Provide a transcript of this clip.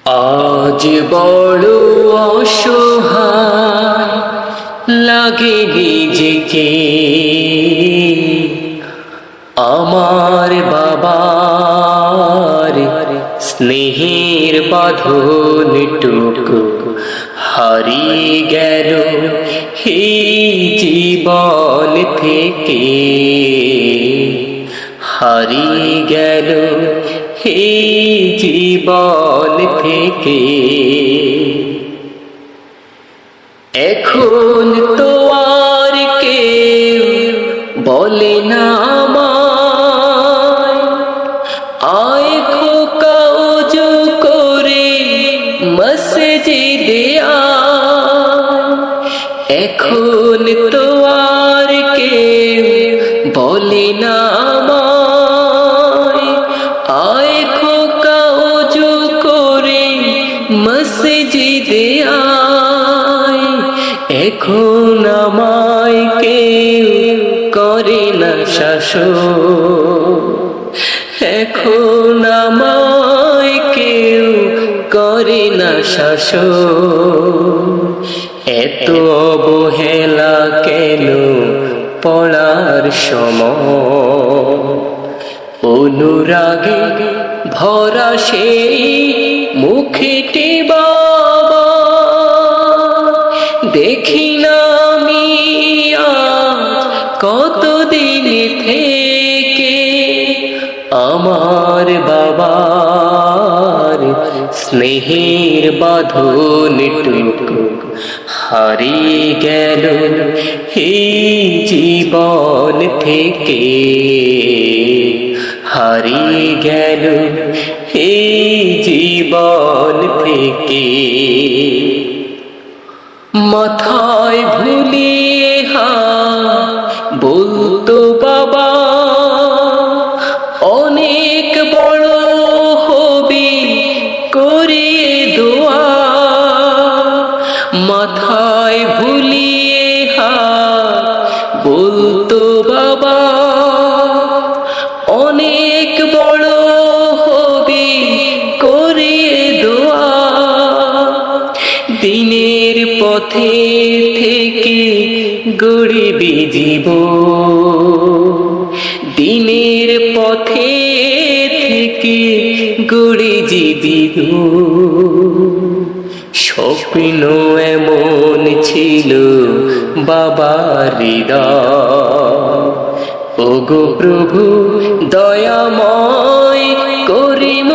আজ বড় অসহায় লাগে নিজেকে, আমার বাবার স্নেহের বাঁধনটুকু হারিয়ে গেল এই জীবন থেকে, হারিয়ে গেল এই জীবন থেকে। এখন তো আর কেউ বলে না আমায়, আয় খোকা ওযু করে মসজিদে আয়। এখন তো আর কেউ বলে না আমায়, আয় খোকা ওযু করে মসজিদে আয়। এখন আমায় কেউ করে না শাসন, এখন আমায় কেউ করে না শাসন। এত অবহেলা কেন পড়ার সময়, অনুরাগে ভরা সেই মুখটি বাবা দেখি না আমি কতদিন থেকে। আমার বাবার স্নেহের বাঁধনটুকু হারিয়ে গেল এই জীবন থেকে, হারিয়ে গেল এই জীবন থেকে। মাথায় ভুলিয়ে বলতো বাবা, অনেক বড় হবি করিয়ে দোয়া। মাথায় ভুলিয়ে বলতো বাবা, অনেক বড় হবি করিয়ে দোয়া। দিনের পথে থেকে গড়বি জীবন, দিনের পথে থেকে গড়ে জীবন। স্বপ্ন এমন ছিল বাবার হৃদয়, ওগো প্রভু দয়াময় করিম